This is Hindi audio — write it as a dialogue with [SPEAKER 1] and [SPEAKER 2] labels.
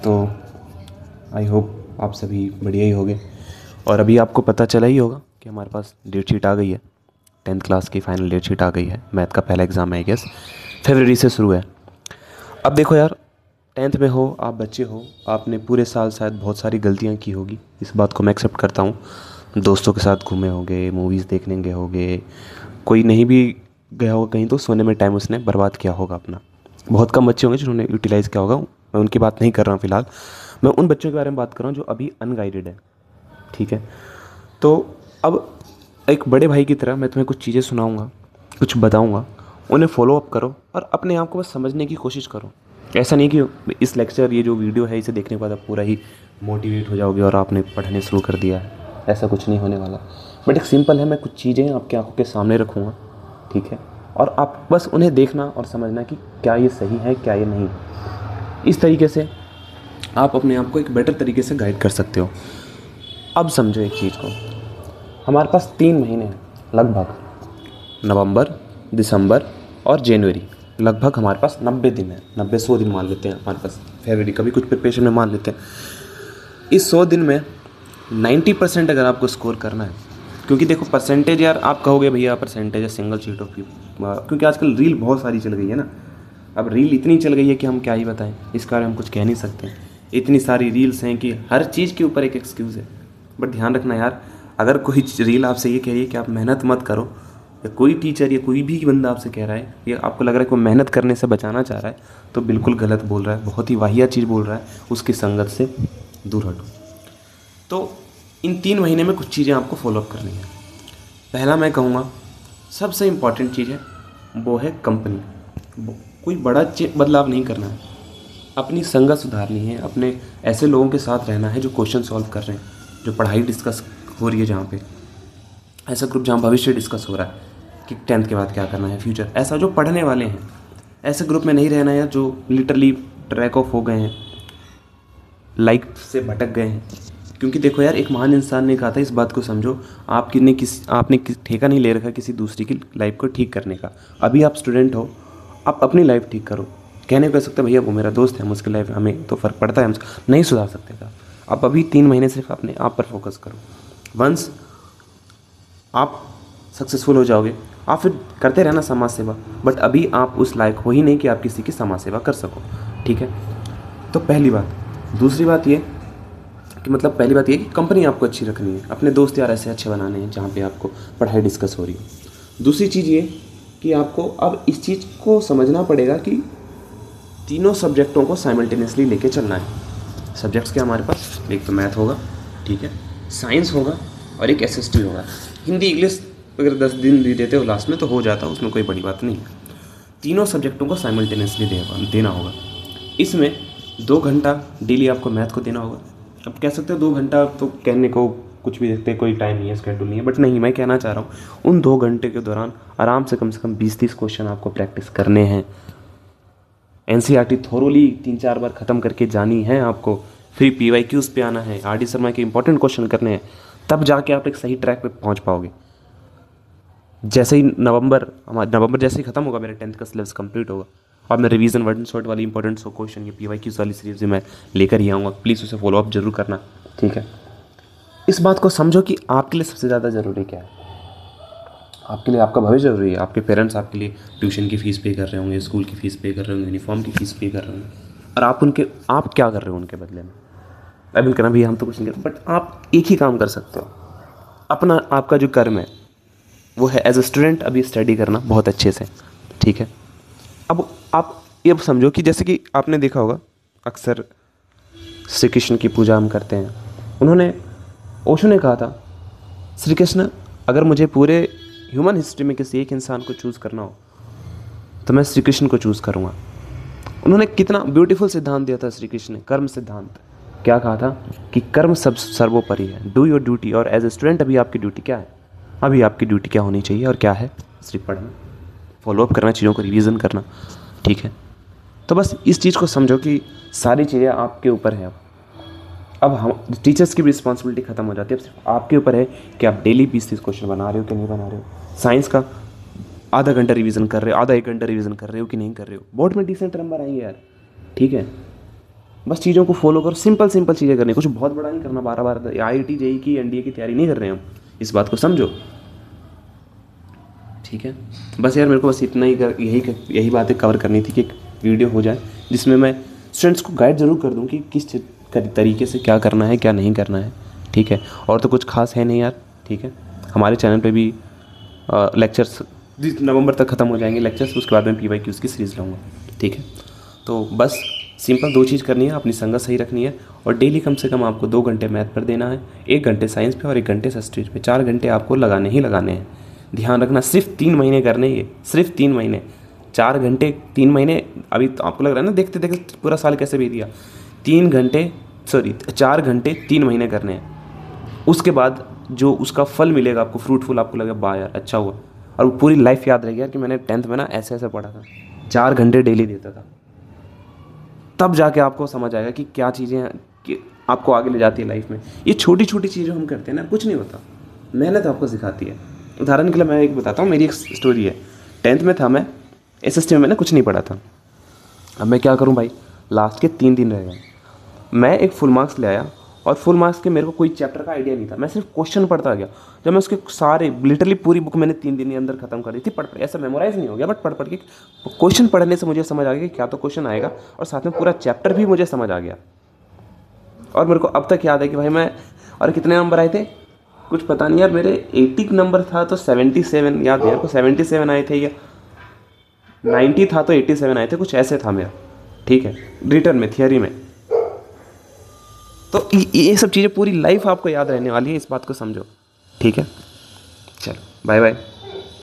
[SPEAKER 1] तो आई होप आप सभी बढ़िया ही होंगे। और अभी आपको पता चला ही होगा कि हमारे पास डेट शीट आ गई है। 10th क्लास की फाइनल डेट शीट आ गई है। मैथ का पहला एग्ज़ाम है, आई गेस फरवरी से शुरू है। अब देखो यार, 10th में हो आप, बच्चे हो, आपने पूरे साल शायद बहुत सारी गलतियाँ की होगी, इस बात को मैं एक्सेप्ट करता हूँ। दोस्तों के साथ घूमे होंगे, मूवीज़ देखने गए होंगे, कोई नहीं भी गया होगा कहीं तो सोने में टाइम उसने बर्बाद किया होगा अपना। बहुत कम बच्चे होंगे जिन्होंने यूटिलाइज़ किया होगा, मैं उनकी बात नहीं कर रहा हूँ फ़िलहाल। मैं उन बच्चों के बारे में बात कर रहा हूँ जो अभी अनगाइडेड है, ठीक है। तो अब एक बड़े भाई की तरह मैं तुम्हें कुछ चीज़ें सुनाऊंगा, कुछ बताऊंगा, उन्हें फॉलो अप करो और अपने आप को बस समझने की कोशिश करो। ऐसा नहीं कि इस लेक्चर, ये जो वीडियो है, इसे देखने के बाद आप पूरा ही मोटिवेट हो जाओगे और आपने पढ़ने शुरू कर दिया है, ऐसा कुछ नहीं होने वाला। बट एक सिंपल है, मैं कुछ चीज़ें आपकी आंखों के सामने रखूँगा, ठीक है, और आप बस उन्हें देखना और समझना कि क्या ये सही है, क्या ये नहीं। इस तरीके से आप अपने आप को एक बेटर तरीके से गाइड कर सकते हो। अब समझो एक चीज़ को, हमारे पास 3 महीने हैं लगभग, नवंबर, दिसंबर और जनवरी। लगभग हमारे पास 90 दिन है, 90-100 दिन मान लेते हैं हमारे पास, फरवरी का भी कुछ प्रिपरेशन में मान लेते हैं। इस 100 दिन में 90% अगर आपको स्कोर करना है, क्योंकि देखो परसेंटेज यार, आप कहोगे भैया परसेंटेज है सिंगल शीट ऑफ पेपर, क्योंकि आजकल रील बहुत सारी चल गई है ना। अब रील इतनी चल गई है कि हम क्या ही बताएं, इस बारे में हम कुछ कह नहीं सकते। इतनी सारी रील्स हैं कि हर चीज़ के ऊपर एक एक्सक्यूज़ है। बट ध्यान रखना यार, अगर कोई रील आपसे ये कह रही है कि आप मेहनत मत करो, या कोई टीचर या कोई भी बंदा आपसे कह रहा है, या आपको लग रहा है कि वो मेहनत करने से बचाना चाह रहा है, तो बिल्कुल गलत बोल रहा है, बहुत ही वाहियात चीज़ बोल रहा है। उसकी संगत से दूर हटो। तो इन 3 महीने में कुछ चीज़ें आपको फॉलोअप करनी है। पहला मैं कहूँगा सबसे इम्पॉर्टेंट चीज़ है, वो है कंपनी। कोई बड़ा बदलाव नहीं करना है, अपनी संगत सुधारनी है, अपने ऐसे लोगों के साथ रहना है जो क्वेश्चन सॉल्व कर रहे हैं, जो पढ़ाई डिस्कस हो रही है, जहाँ पे ऐसा ग्रुप जहाँ भविष्य डिस्कस हो रहा है कि 10th के बाद क्या करना है, फ्यूचर, ऐसा जो पढ़ने वाले हैं। ऐसे ग्रुप में नहीं रहना है जो लिटरली ट्रैक ऑफ हो गए हैं, लाइफ से भटक गए हैं। क्योंकि देखो यार, एक महान इंसान ने कहा था, इस बात को समझो, आपने ठेका नहीं ले रखा किसी दूसरी की लाइफ को ठीक करने का। अभी आप स्टूडेंट हो, आप अपनी लाइफ ठीक करो। कहने को कह सकते भैया वो मेरा दोस्त है, मुझकी लाइफ हमें तो फ़र्क पड़ता है, हम नहीं सुधार सकते था। आप अभी 3 महीने सिर्फ अपने आप पर फोकस करो। वंस आप सक्सेसफुल हो जाओगे, आप फिर करते रहना समाज सेवा। बट अभी आप उस लायक हो ही नहीं कि आप किसी की समाज सेवा कर सको, ठीक है। तो पहली बात। दूसरी बात ये कि मतलब पहली बात ये कि कंपनी आपको अच्छी रखनी है, अपने दोस्त यार ऐसे अच्छे बनाने हैं जहाँ पे आपको पढ़ाई डिस्कस हो रही है। दूसरी चीज़ ये कि आपको अब इस चीज़ को समझना पड़ेगा कि तीनों सब्जेक्टों को साइमल्टेनियसली लेके चलना है। सब्जेक्ट्स क्या हमारे पास, एक तो मैथ होगा, ठीक है, साइंस होगा और एक SST होगा। हिंदी इंग्लिश अगर 10 दिन भी देते हो लास्ट में तो हो जाता, उसमें कोई बड़ी बात नहीं। तीनों सब्जेक्टों को साइमल्टेनियसली देना होगा। इसमें 2 घंटा डेली आपको मैथ को देना होगा। अब कह सकते हो 2 घंटा तो कहने को कुछ भी देखते, कोई टाइम नहीं है, स्केड्यूल नहीं है, बट नहीं, मैं कहना चाह रहा हूँ उन 2 घंटे के दौरान आराम से कम 20-30 क्वेश्चन आपको प्रैक्टिस करने हैं। NCERT थोरोली 3-4 बार ख़त्म करके जानी है आपको। फिर PYQs पे आना है, RD शर्मा के इंपॉर्टेंट क्वेश्चन करने हैं, तब जाके आप एक सही ट्रैक पे पहुंच पाओगे। जैसे ही नवंबर जैसे ही ख़त्म होगा, मेरे 10th का सिलेबस कंप्लीट होगा और मैं रिवीजन वन शॉट वाली इंपॉर्टेंट क्वेश्चन, ये PYQs वाली सीरीज में लेकर ही आऊँगा। प्लीज़ उसे फॉलो अप जरूर करना, ठीक है। इस बात को समझो कि आपके लिए सबसे ज़्यादा ज़रूरी क्या है। आपके लिए आपका भविष्य ज़रूरी है। आपके पेरेंट्स आपके लिए ट्यूशन की फ़ीस पे कर रहे होंगे, स्कूल की फ़ीस पे कर रहे होंगे, यूनिफॉर्म की फ़ीस पे कर रहे होंगे, और आप क्या कर रहे हो उनके बदले में। अभी कहना भैया हम तो कुछ नहीं करते, बट आप एक ही काम कर सकते हो। आपका जो कर्म है वो है एज ए स्टूडेंट अभी स्टडी करना बहुत अच्छे से, ठीक है। अब आप ये समझो कि जैसे कि आपने देखा होगा, अक्सर श्री कृष्ण की पूजा हम करते हैं। ओशो ने कहा था, श्री कृष्ण, अगर मुझे पूरे ह्यूमन हिस्ट्री में किसी एक इंसान को चूज़ करना हो तो मैं श्री कृष्ण को चूज़ करूँगा। उन्होंने कितना ब्यूटीफुल सिद्धांत दिया था श्री कृष्ण ने, कर्म सिद्धांत। क्या कहा था कि कर्म सब सर्वोपरि है, डू योर ड्यूटी। और एज ए स्टूडेंट अभी आपकी ड्यूटी क्या है, अभी आपकी ड्यूटी क्या होनी चाहिए और क्या है, सिर्फ पढ़ना, फॉलोअप करना, चीज़ों को रिवीजन करना, ठीक है। तो बस इस चीज़ को समझो कि सारी चीज़ें आपके ऊपर हैं। अब हम टीचर्स की भी रिस्पॉन्सिबिलिटी ख़त्म हो जाती है। अब सिर्फ आपके ऊपर है कि आप डेली 20-30 क्वेश्चन बना रहे हो कि नहीं बना रहे हो। साइंस का आधा घंटा रिवीजन कर रहे हो, आधा 1 घंटा रिवीजन कर रहे हो कि नहीं कर रहे हो। बोर्ड में डिसेंट नंबर आएंगे यार, ठीक है। बस चीज़ों को फॉलो करो, सिंपल सिंपल चीज़ें करनी, कुछ बहुत बड़ा नहीं करना। 12 IIT JEE की NDA की तैयारी नहीं कर रहे हैं हम, इस बात को समझो, ठीक है। बस यार मेरे को बस इतना ही यही बातें कवर करनी थी कि एक वीडियो हो जाए जिसमें मैं स्टूडेंट्स को गाइड ज़रूर कर दूँ कि किस तरीके से क्या करना है क्या नहीं करना है, ठीक है। और तो कुछ खास है नहीं यार, ठीक है। हमारे चैनल पे भी लेक्चर्स नवंबर तक ख़त्म हो जाएंगे लेक्चर्स, उसके बाद मैं PYQs की सीरीज़ लाऊंगा, ठीक है। तो बस सिंपल 2 चीज़ करनी है, अपनी संगत सही रखनी है और डेली कम से कम आपको 2 घंटे मैथ पर देना है, 1 घंटे साइंस पे और 1 घंटे संस्कृत पे, 4 घंटे आपको लगाने ही लगाने हैं। ध्यान रखना, सिर्फ 3 महीने करने, ये सिर्फ 3 महीने, 4 घंटे 3 महीने। अभी तो आपको लग रहा है ना देखते देखते पूरा साल कैसे बीत गया। 4 घंटे 3 महीने करने हैं, उसके बाद जो उसका फल मिलेगा आपको, फ्रूटफुल, आपको लगेगा वाह यार अच्छा हुआ, और वो पूरी लाइफ याद रहेगी यार कि मैंने 10th में ना ऐसे ऐसे पढ़ा था, 4 घंटे डेली देता था। तब जाके आपको समझ आएगा कि क्या चीज़ें कि आपको आगे ले जाती है लाइफ में। ये छोटी छोटी चीज़ें हम करते हैं ना, कुछ नहीं होता, मेहनत आपको सिखाती है। उदाहरण के लिए मैं एक बताता हूँ, मेरी एक स्टोरी है। 10th में था मैं, SST में मैंने कुछ नहीं पढ़ा था। अब मैं क्या करूँ भाई, लास्ट के 3 दिन रह गए, मैं एक फुल मार्क्स ले आया और फुल मार्क्स के मेरे को कोई चैप्टर का आइडिया नहीं था, मैं सिर्फ क्वेश्चन पढ़ता गया। जब मैं उसके सारे लिटरली पूरी बुक मैंने 3 दिन के अंदर खत्म कर दी थी, पढ़ ऐसा मेमोराइज नहीं हो गया, बट पढ़ के क्वेश्चन पढ़ने से मुझे समझ आ गया कि क्या तो क्वेश्चन आएगा, और साथ में पूरा चैप्टर भी मुझे समझ आ गया। और मेरे को अब तक याद है कि भाई मैं, और कितने नंबर आए थे कुछ पता नहीं यार, मेरे 80 नंबर था तो 77 याद है, को 77 आए थे या 90 था तो 87 आए थे, कुछ ऐसे था मेरा, ठीक है, रिटर्न में, थियरी में। तो ये सब चीज़ें पूरी लाइफ आपको याद रहने वाली है, इस बात को समझो, ठीक है। चलो बाय बाय।